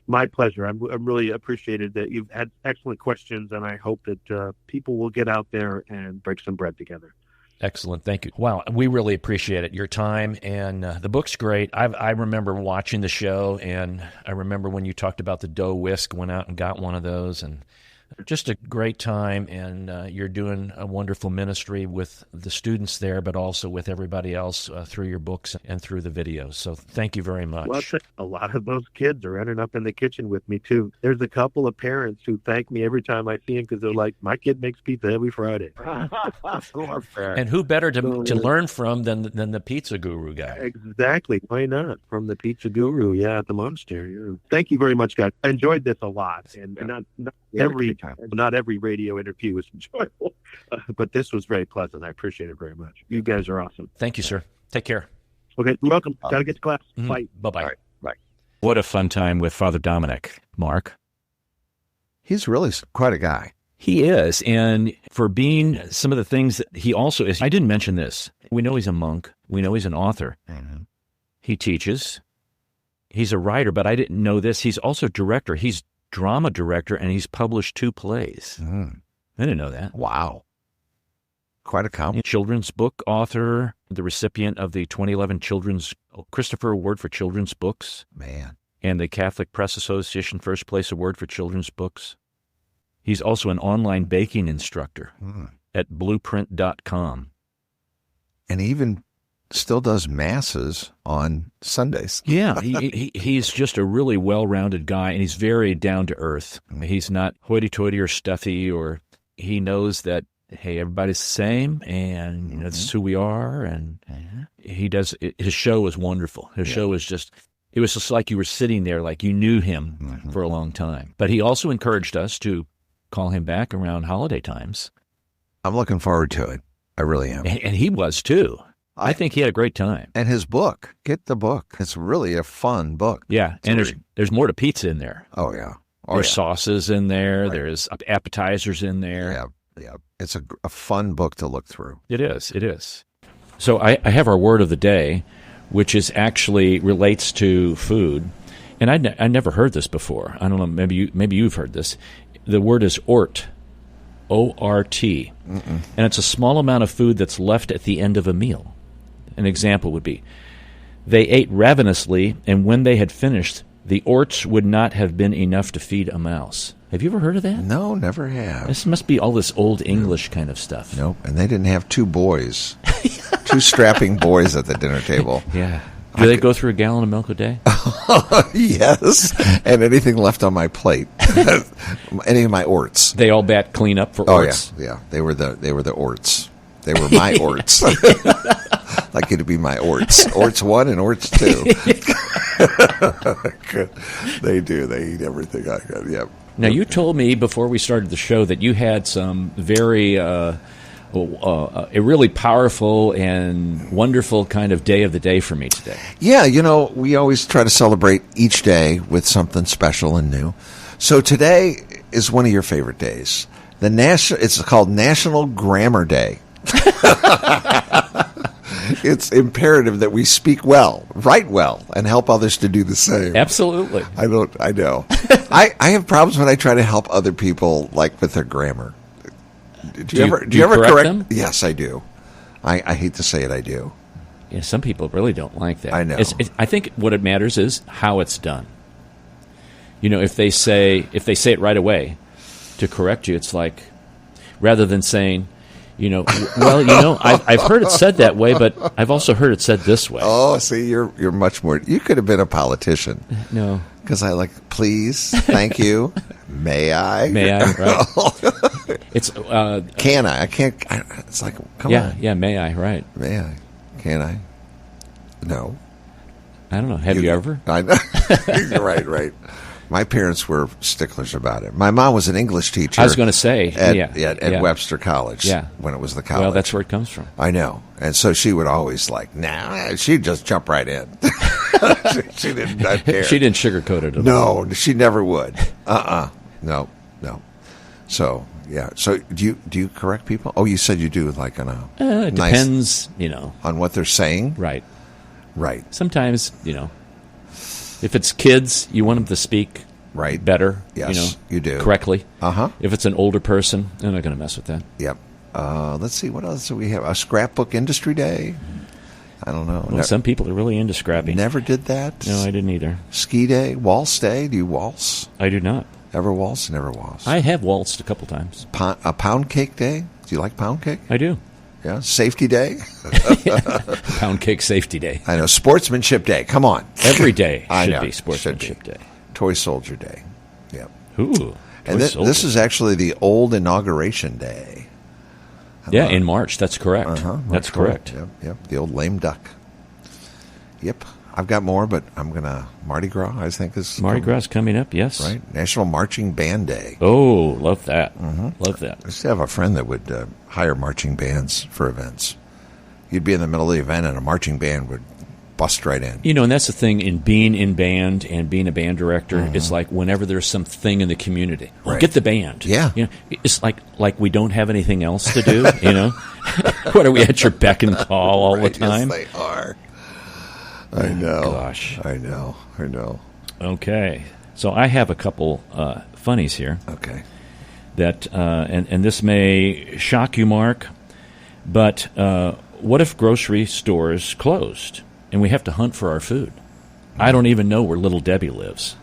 My pleasure. I'm really appreciated that you've had excellent questions, and I hope that people will get out there and break some bread together. Excellent. Thank you. Wow. We really appreciate it. Your time, and the book's great. I remember watching the show, and I remember when you talked about the dough whisk, went out and got one of those, and just a great time. And you're doing a wonderful ministry with the students there, but also with everybody else through your books and through the videos. So thank you very much. Well, a lot of those kids are ending up in the kitchen with me, too. There's a couple of parents who thank me every time I see them because they're like, my kid makes pizza every Friday. And who better to learn from than the pizza guru guy? Exactly. Why not? From the pizza guru, at the monastery. Yeah. Thank you very much, guys. I enjoyed this a lot. And not every radio interview is enjoyable, but this was very pleasant. I appreciate it very much. You guys are awesome. Thank you, sir. Take care. Okay, you're welcome. Got to get to class. Mm-hmm. Bye. Bye-bye. All right, bye. What a fun time with Father Dominic, Mark. He's really quite a guy. He is, and for being some of the things that he also is, I didn't mention this. We know he's a monk. We know he's an author. Mm-hmm. He teaches. He's a writer, but I didn't know this. He's also director. He's drama director, and he's published 2 plays. Mm. I didn't know that. Wow. Quite a compliment. Children's book author, the recipient of the 2011 Children's Christopher Award for Children's Books. Man. And the Catholic Press Association First Place Award for Children's Books. He's also an online baking instructor at blueprint.com. And even still does masses on Sundays. Yeah, he's just a really well-rounded guy, and he's very down-to-earth. He's not hoity-toity or stuffy, or he knows that, hey, everybody's the same, and this is who we are, and he does. His show was wonderful. His show was just, it was just like you were sitting there, like you knew him for a long time. But he also encouraged us to call him back around holiday times. I'm looking forward to it. I really am. And he was, too. I think he had a great time. And his book, get the book. It's really a fun book. Yeah, and there's more to pizza in there. Oh, yeah. There's sauces in there. Right. There's appetizers in there. Yeah. It's a fun book to look through. It is. So I have our word of the day, which is actually relates to food. And I never heard this before. I don't know, maybe you've heard this. The word is ort, O-R-T. And it's a small amount of food that's left at the end of a meal. An example would be, they ate ravenously, and when they had finished, the orts would not have been enough to feed a mouse. Have you ever heard of that? No, never have. This must be all this old English kind of stuff. Nope, and they didn't have 2 boys, 2 strapping boys at the dinner table. Yeah. Do they go through a gallon of milk a day? Yes, and anything left on my plate, any of my orts. They all bat clean up for orts? Oh, yeah. They were the orts. They were my orts. Like it to be my orts. Orts 1 and orts 2. They do. They eat everything I got. Yep. Now, you told me before we started the show that you had some very, a really powerful and wonderful kind of day of the day for me today. Yeah, we always try to celebrate each day with something special and new. So today is one of your favorite days. It's called National Grammar Day. It's imperative that we speak well, write well, and help others to do the same. Absolutely. I know. I have problems when I try to help other people, like with their grammar. Do you ever correct them? Yes, I do. I hate to say it, I do. Yeah, some people really don't like that. I know. I think what it matters is how it's done. If they say it right away to correct you, it's like, rather than saying, I've heard it said that way, but I've also heard it said this way. Oh, see, you're much more. You could have been a politician. No, because I like, please, thank you, may I? May I? Right. It's can I? I can't. It's like, come on. Yeah, may I? Right. May I? Can I? No. I don't know. Have you ever? I know. Right. My parents were sticklers about it. My mom was an English teacher. I was going to say, at Webster College. Yeah. When it was the college. Well, that's where it comes from. I know, and so she would always she'd just jump right in. she didn't care. She didn't sugarcoat it at all. No, she never would. No. So yeah. So do you correct people? Oh, you said you do, like on a it depends, on what they're saying. Right. Sometimes, if it's kids, you want them to speak better. Yes, you do. Correctly. Uh-huh. If it's an older person, they're not going to mess with that. Yep. Let's see, what else do we have? A scrapbook industry day? I don't know. Well, some people are really into scrapping. Never did that. No, I didn't either. Ski day, waltz day. Do you waltz? I do not. Ever waltz? Never waltz. I have waltzed a couple times. A pound cake day. Do you like pound cake? I do. Yeah. Safety day. Pound cake safety day. I know. Sportsmanship day. Come on. Every day should be sportsmanship day. Toy soldier day. Yep. Ooh. And this is actually the old inauguration day. Yeah, in March. That's correct. That's correct. Yep. The old lame duck. Yep. I've got more, but I'm going to... Mardi Gras, I think, is... Mardi Gras is coming up, yes. Right. National Marching Band Day. Oh, love that. Love that. I used to have a friend that would hire marching bands for events. You'd be in the middle of the event, and a marching band would bust right in. You know, and that's the thing in being in band and being a band director. It's like whenever there's something in the community, get the band. Yeah. You know, it's like we don't have anything else to do, you know? What, are we at your beck and call all the time? Yes, they are. I know. Gosh. I know. Okay. So I have a couple funnies here. Okay. That and this may shock you, Mark, but what if grocery stores closed and we have to hunt for our food? I don't even know where Little Debbie lives.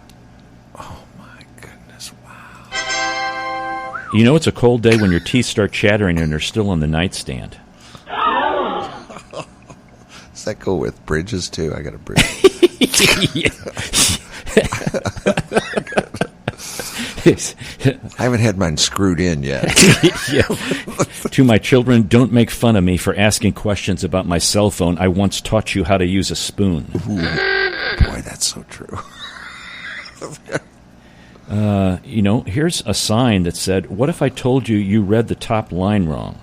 Oh, my goodness. Wow. You know it's a cold day when your teeth start chattering and they're still on the nightstand. Does that go with bridges, too? I got a bridge. I haven't had mine screwed in yet. To my children, don't make fun of me for asking questions about my cell phone. I once taught you how to use a spoon. Ooh, boy, that's so true. You know, here's a sign that said, what if I told you you read the top line wrong?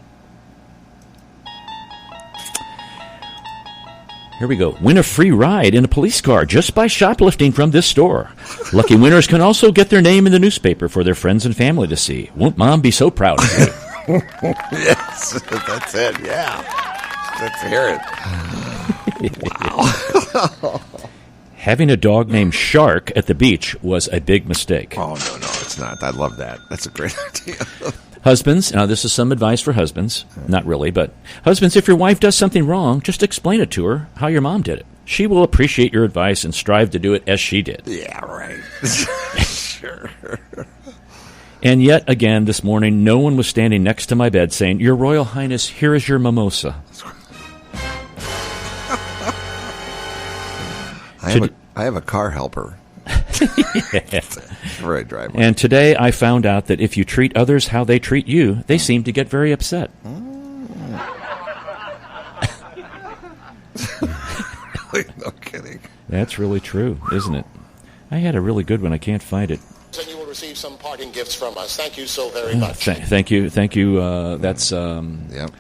Here we go. Win a free ride in a police car just by shoplifting from this store. Lucky winners can also get their name in the newspaper for their friends and family to see. Won't Mom be so proud of you? Yes, that's it. Yeah. Let's hear it. Wow. Having a dog named Shark at the beach was a big mistake. Oh, no, it's not. I love that. That's a great idea. Husbands, now this is some advice for husbands. Not really, but husbands, if your wife does something wrong, just explain it to her how your mom did it. She will appreciate your advice and strive to do it as she did. Yeah, right. Sure. And yet again, this morning, no one was standing next to my bed saying, Your Royal Highness, here is your mimosa. I have a car helper. Where I drive. And today I found out that if you treat others how they treat you, they seem to get very upset. No kidding. That's really true, isn't it? I had a really good one. I can't find it. And you will receive some parting gifts from us. Thank you so very much. Thank you. That's Yep.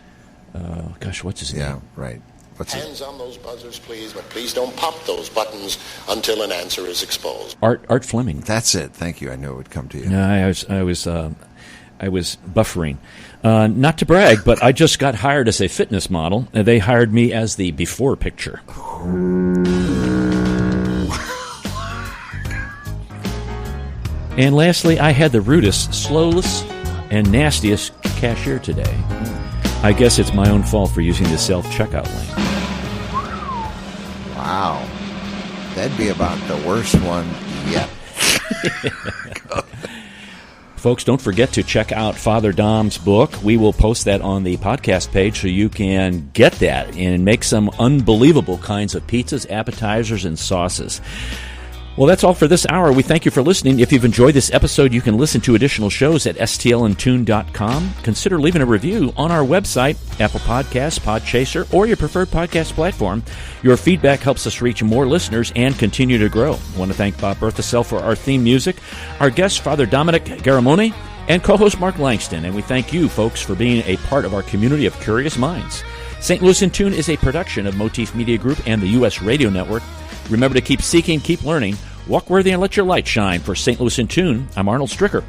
Gosh, what's his name? Yeah, right. Hands on those buzzers, please, but please don't pop those buttons until an answer is exposed. Art Fleming. That's it. Thank you. I knew it would come to you. No, I was buffering. Not to brag, but I just got hired as a fitness model, and they hired me as the before picture. And lastly, I had the rudest, slowest, and nastiest cashier today. I guess it's my own fault for using the self-checkout lane. Wow. That'd be about the worst one yet. Folks, don't forget to check out Father Dom's book. We will post that on the podcast page so you can get that and make some unbelievable kinds of pizzas, appetizers, and sauces. Well, that's all for this hour. We thank you for listening. If you've enjoyed this episode, you can listen to additional shows at stlntune.com. Consider leaving a review on our website, Apple Podcasts, Podchaser, or your preferred podcast platform. Your feedback helps us reach more listeners and continue to grow. I want to thank Bob Berthasell for our theme music, our guest, Father Dominic Garramone, and co-host Mark Langston. And we thank you, folks, for being a part of our community of curious minds. St. Louis in Tune is a production of Motif Media Group and the U.S. Radio Network. Remember to keep seeking, keep learning, walk worthy, and let your light shine. For St. Louis in Tune, I'm Arnold Stricker.